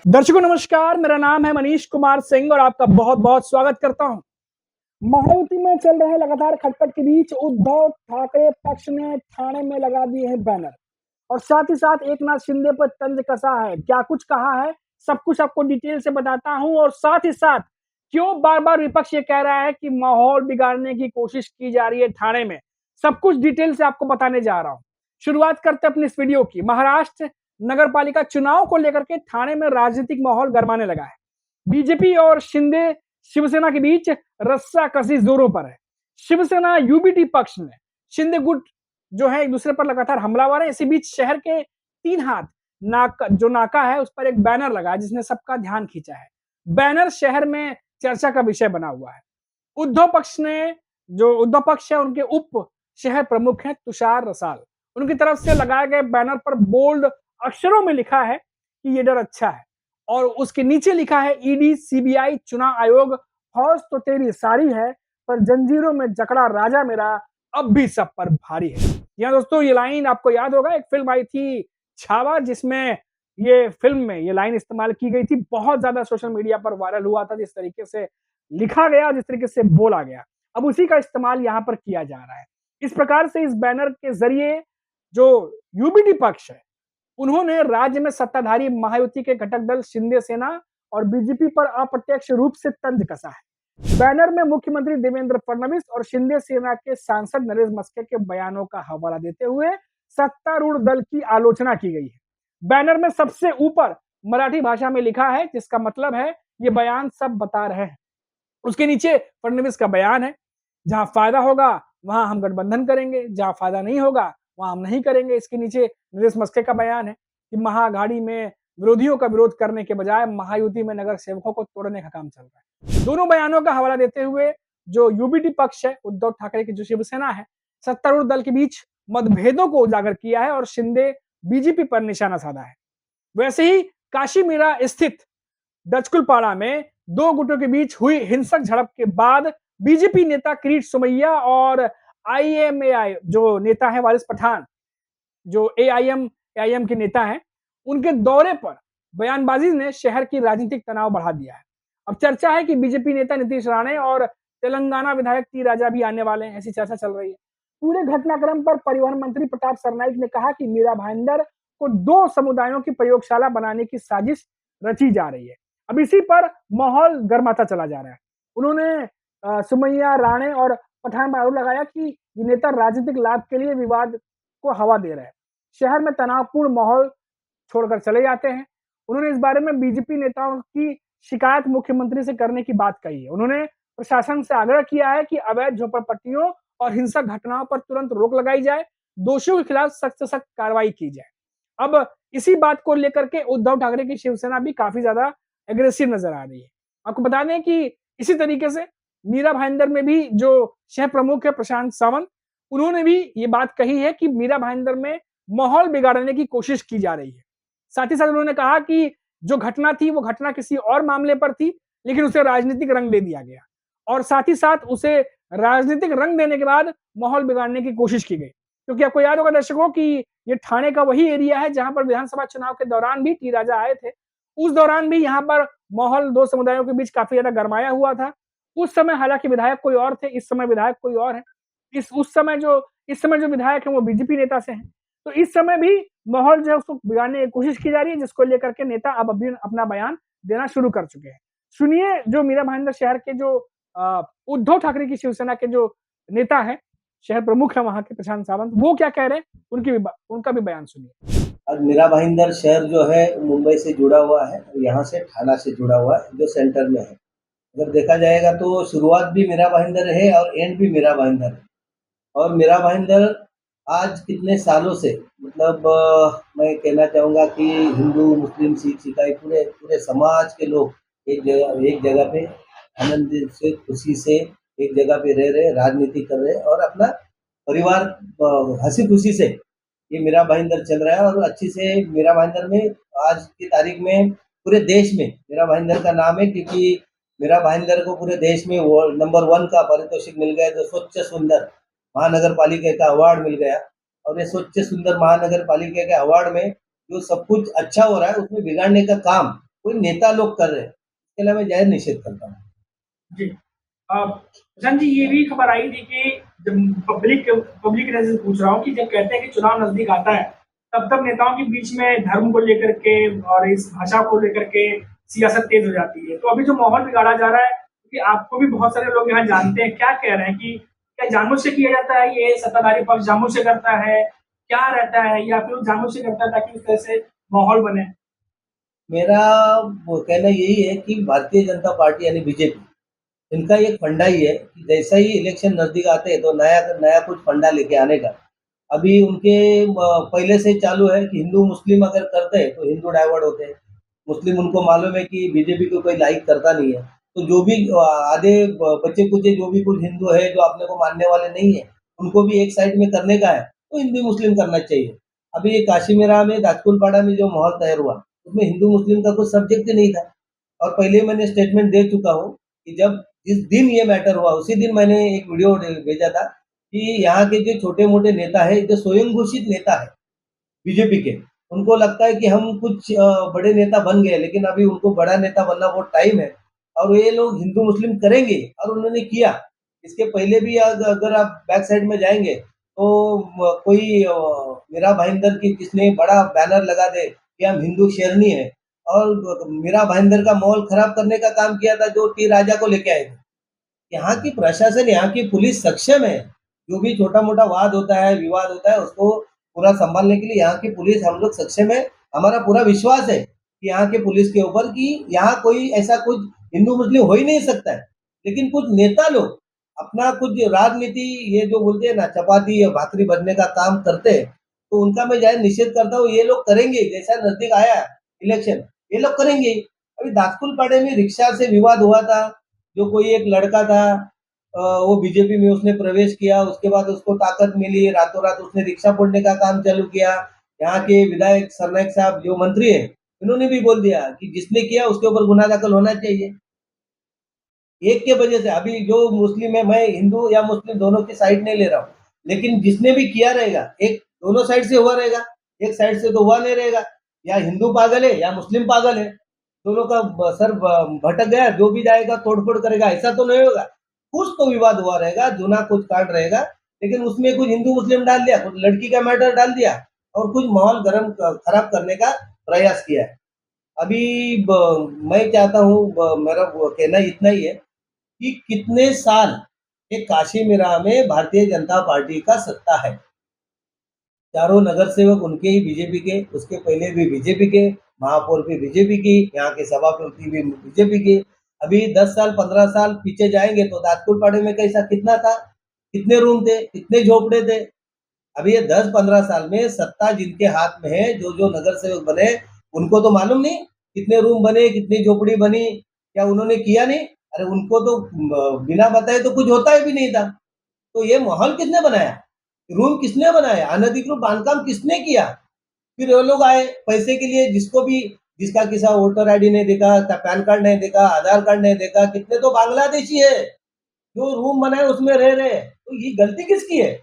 दर्शकों नमस्कार, मेरा नाम है मनीष कुमार सिंह और आपका बहुत-बहुत स्वागत करता हूं। महायुति में चल रहे लगातार खटपट के बीच उद्धव ठाकरे पक्ष ने ठाणे में लगा दिए हैं बैनर और साथ ही साथ एकनाथ शिंदे पर तंज कसा है। क्या कुछ कहा है, सब कुछ आपको डिटेल से बताता हूं और साथ ही साथ क्यों बार-बार विपक्ष ये कह रहा है कि माहौल बिगाड़ने की कोशिश की जा रही है ठाणे में। सब कुछ डिटेल से आपको बताने जा रहा हूं। शुरुआत करते हैं अपनी इस वीडियो की। महाराष्ट्र नगर पालिका चुनाव को लेकर के ठाणे में राजनीतिक माहौल गरमाने लगा है। बीजेपी और शिंदे शिवसेना के बीच रस्साकसी जोरों पर है। शिवसेना यूबीटी पक्ष में शिंदे गुट जो है एक दूसरे पर लगातार हमलावर है। इसी बीच शहर के 3 हाथ नाका है उस पर एक बैनर लगा है जिसने सबका ध्यान खींचा है। बैनर शहर में चर्चा का विषय बना हुआ है। उद्धव पक्ष है उनके उप शहर प्रमुख हैं तुषार रसाल। उनकी तरफ से लगाए गए बैनर पर बोल्ड अक्षरों में लिखा है कि ये डर अच्छा है और उसके नीचे लिखा है ईडी सीबीआई चुनाव आयोग फौज तो तेरी सारी है पर जंजीरों में जकड़ा राजा मेरा अब भी सब पर भारी है। यहाँ दोस्तों ये लाइन आपको याद होगा, एक फिल्म आई थी छावा जिसमें ये फिल्म में ये लाइन इस्तेमाल की गई थी। बहुत ज्यादा सोशल मीडिया पर वायरल हुआ था जिस तरीके से लिखा गया, जिस तरीके से बोला गया। अब उसी का इस्तेमाल यहाँ पर किया जा रहा है। इस प्रकार से इस बैनर के जरिए जो यूबीटी पक्ष है उन्होंने राज्य में सत्ताधारी महायुति के घटक दल शिंदे सेना और बीजेपी पर अप्रत्यक्ष रूप से तंज कसा है। बैनर में मुख्यमंत्री देवेंद्र फडणवीस और शिंदे सेना के सांसद नरेश मस्के के बयानों का हवाला देते हुए सत्तारूढ़ दल की आलोचना की गई है। बैनर में सबसे ऊपर मराठी भाषा में लिखा है जिसका मतलब है ये बयान सब बता रहे हैं। उसके नीचे फडणवीस का बयान है, जहां फायदा होगा वहां हम गठबंधन करेंगे, जहां फायदा नहीं होगा वहां हम नहीं करेंगे। इसके नीचे नरेश मस्के का बयान है कि महाअघाड़ी में विरोधियों का विरोध करने के बजाय महायुति में नगर सेवकों को तोड़ने का काम चल रहा है। दोनों बयानों का हवाला देते हुए जो यूबीटी पक्ष है, उद्धव ठाकरे की जो शिवसेना है, सत्तारूढ़ दल के बीच मतभेदों को उजागर किया है और शिंदे बीजेपी पर निशाना साधा है। वैसे ही काशी मीरा स्थित डचकुलपाड़ा में दो गुटों के बीच हुई हिंसक झड़प के बाद बीजेपी नेता किरीट सोमैया और आईएमएआई जो नेता है वारिस पठान, जो एआईएम के नेता हैं, उनके दौरे पर बयानबाजी ने शहर की राजनीतिक तनाव बढ़ा दिया है। अब चर्चा है कि बीजेपी नेता नीतीश राणे और तेलंगाना विधायक टी राजा भी आने वाले हैं, ऐसी चर्चा चल रही है। पूरे घटनाक्रम पर परिवहन मंत्री प्रताप सरनाईक ने कहा कि मीरा भाईंदर को 2 समुदायों की प्रयोगशाला बनाने की साजिश रची जा रही है। अब इसी पर माहौल गर्माता चला जा रहा है। उन्होंने सुमैया, राणे और पठान पर आरोप लगाया कि ये नेता राजनीतिक लाभ के लिए विवाद को हवा दे रहे हैं। शहर में तनावपूर्ण माहौल छोड़कर चले जाते हैं। उन्होंने इस बारे में बीजेपी नेताओं की शिकायत मुख्यमंत्री से करने की बात कही है। उन्होंने प्रशासन से आग्रह किया है कि अवैध झोपड़पट्टियों और हिंसक घटनाओं पर तुरंत रोक लगाई जाए, दोषियों के खिलाफ सख्त से सख्त कार्रवाई की जाए। अब इसी बात को लेकर के उद्धव ठाकरे की शिवसेना भी काफी ज्यादा एग्रेसिव नजर आ रही है। आपको बता दें कि इसी तरीके से मीरा भाईंदर में भी जो शहर प्रमुख है प्रशांत सावंत, उन्होंने भी ये बात कही है कि मीरा भाईंदर में माहौल बिगाड़ने की कोशिश की जा रही है। साथ ही साथ उन्होंने कहा कि जो घटना थी वो घटना किसी और मामले पर थी, लेकिन उसे राजनीतिक रंग दे दिया गया और साथ ही साथ उसे राजनीतिक रंग देने के बाद माहौल बिगाड़ने की कोशिश की गई। क्योंकि आपको याद होगा दर्शकों कि ये ठाणे का वही एरिया है जहां पर विधानसभा चुनाव के दौरान भी टी राजा आए थे। उस दौरान भी यहाँ पर माहौल 2 समुदायों के बीच काफी ज्यादा गरमाया हुआ था। उस समय हालांकि विधायक कोई और थे, इस समय विधायक कोई और है। इस समय जो विधायक है वो बीजेपी नेता से हैं। तो इस समय भी माहौल जो है उसको बिगाड़ने की कोशिश की जा रही है, जिसको लेकर के नेता अब अभी अपना बयान देना शुरू कर चुके हैं। सुनिए जो मीरा भाईंदर शहर के जो उद्धव ठाकरे की शिवसेना के जो नेता है, शहर प्रमुख है वहां के प्रशांत सावंत, वो क्या कह रहे हैं, उनका भी बयान सुनिए। और मीरा भाईंदर शहर जो है मुंबई से जुड़ा हुआ है, यहाँ से ठाणा से जुड़ा हुआ है, जो सेंटर में है। अगर देखा जाएगा तो शुरुआत भी मीरा भाईंदर है और एंड भी मीरा भाईंदर है। और मीरा भाईंदर आज कितने सालों से मतलब मैं कहना चाहूँगा कि हिंदू, मुस्लिम, सिख, ईसाई पूरे पूरे समाज के लोग एक जगह पे आनंद से, खुशी से एक जगह पे रह रहे, राजनीति कर रहे और अपना परिवार हंसी खुशी से ये मीरा भाईंदर चल रहा है। और अच्छी से मीरा भाईंदर में आज की तारीख में पूरे देश में मीरा भाईंदर का नाम है, क्योंकि मीरा भाईंदर को पूरे देश में नंबर 1 का पारितोषिक मिल गया, जो स्वच्छ सुंदर महानगर पालिका का अवार्ड मिल गया। और ये स्वच्छ सुंदर महानगर पालिका के अवार्ड में जो सब कुछ अच्छा हो रहा है उसमें बिगाड़ने का काम कोई नेता लोग कर रहे हैं, इसके लिए मैं जाहिर निषेध करता हूँ। जी। प्रशांत जी, ये भी खबर आई थी कि जब पब्लिक वजह से पूछ रहा हूँ कि जब कहते हैं कि चुनाव नज़दीक आता है, तब नेताओं के बीच में धर्म को लेकर के और इस भाषा को लेकर के सियासत तेज़ हो जाती है। तो अभी जो माहौल बिगाड़ा जा रहा है, कि आपको भी बहुत सारे लोग यहाँ जानते हैं, क्या कह रहे हैं कि क्या जानबूझ से किया जाता है ये सत्ताधारी पक्ष जानबूझ से करता है? क्या रहता है या फिर जानबूझ से करता है ताकि उस तरह से माहौल बने? मेरा वो कहना यही है कि भारतीय जनता पार्टी यानी बीजेपी, इनका एक फंडा ही है कि जैसा ही इलेक्शन नज़दीक आते हैं तो नया नया कुछ फंडा लेके आने का। अभी उनके पहले से चालू है कि हिंदू-मुस्लिम अगर करते हैं तो हिंदू डाइवर्ट होते हैं। मुस्लिम उनको मालूम है कि बीजेपी को कोई लाइक करता नहीं है। तो जो भी आधे ब बचे-कुचे जो भी कुछ हिंदू है जो अपने को मानने वाले नहीं है, उनको भी एक साइड में करने का है, तो हिंदू-मुस्लिम करना चाहिए। अभी ये काशीमेरा में दाजकुलपाड़ा में जो माहौल तैयार हुआ, उसमें हिंदू-मुस्लिम का कुछ सब्जेक्ट ही नहीं था। और पहले ही मैंने स्टेटमेंट दे चुका हूँ कि जब जिस दिन ये मैटर हुआ, उसी दिन मैंने एक वीडियो भेजा था कि यहाँ के जो छोटे-मोटे नेता हैं, जो स्वयं घोषित नेता है बीजेपी के, उनको लगता है कि हम कुछ बड़े नेता बन गए, लेकिन अभी उनको बड़ा नेता बनना बहुत टाइम है और ये लोग हिंदू-मुस्लिम करेंगे और उन्होंने किया। इसके पहले भी अगर आप बैक साइड में जाएँगे, तो कोई मीरा भाईंदर की किसने बड़ा बैनर लगा दे कि हम हिंदू शेरनी हैं और मीरा भाईंदर का माहौल खराब करने का काम किया था, जो टी राजा को लेके आए थे। यहाँ की प्रशासन, यहाँ की पुलिस सक्षम है। जो भी छोटा-मोटा वाद होता है, विवाद होता है, उसको पूरा सँभालने के लिए यहाँ की पुलिस हम लोग सक्षम है। हमारा पूरा विश्वास है कि यहाँ के पुलिस के ऊपर कि यहाँ कोई ऐसा कुछ हिंदू-मुस्लिम हो ही नहीं सकता है। लेकिन कुछ नेता लोग अपना कुछ राजनीति ये जो बोलते हैं ना चपाती या भाकरी बनने का काम करते हैं, तो उनका मैं ज़ाहिर निषेध करता हूँ। ये लोग करेंगे, जैसा नज़दीक आया इलेक्शन, ये लोग करेंगे ही। अभी दासकुलपाड़े में रिक्शा से विवाद हुआ था। जो कोई एक लड़का था वो बीजेपी में उसने प्रवेश किया, उसके बाद उसको ताकत मिली, रातों-रात उसने रिक्शा फोड़ने का काम चालू किया। यहाँ के विधायक सरनाईक साहब जो मंत्री हैं, इन्होंने भी बोल दिया कि जिसने किया उसके ऊपर गुनाह दाखिल होना चाहिए। एक के वजह से अभी जो मुस्लिम है, मैं हिंदू या मुस्लिम दोनों की साइड नहीं ले रहा हूँ, लेकिन जिसने भी किया रहेगा, एक दोनों साइड से हुआ रहेगा, एक साइड से तो हुआ नहीं रहेगा। या हिंदू पागल है या मुस्लिम पागल है, दोनों का सर भटक गया, जो भी जाएगा तोड़-फोड़ करेगा, ऐसा तो नहीं होगा। कुछ तो विवाद हुआ रहेगा, जूना कुछ कांड रहेगा, लेकिन उसमें कुछ हिंदू-मुस्लिम डाल दिया, कुछ लड़की का मैटर डाल दिया और कुछ माहौल गरम खराब करने का प्रयास किया है। अभी मैं चाहता हूँ मेरा वो कहना इतना ही है कि कितने साल ये काशी-मीरा में भारतीय जनता पार्टी का सत्ता है। चारों नगर सेवक उनके ही बीजेपी के, उसके पहले भी बीजेपी के, महापौर भी बीजेपी की, यहाँ के सभापति भी बीजेपी के। अभी 10 साल, 15 साल पीछे जाएँगे तो दादकुलपाड़े में कैसा कितना था? कितने रूम थे? कितने झोपड़े थे? अभी ये 10-15 साल में सत्ता जिनके हाथ में है, जो-जो नगर सेवक बने, उनको तो मालूम नहीं कितने रूम बने, कितनी झोपड़ी बनी, क्या उन्होंने किया नहीं? अरे उनको तो बिना बताए तो कुछ होता ही भी नहीं था। तो ये माहौल किसने बनाया? रूम किसने बनाया? अनधिकृत बांधकाम किसने किया? फिर वो लोग आए पैसे के लिए जिसका किसा वोटर आईडी नहीं देखा, पैन कार्ड नहीं देखा, आधार कार्ड नहीं देखा, कितने तो बांग्लादेशी है, जो रूम बनाए उसमें रह रहे हैं। तो ये गलती किसकी है?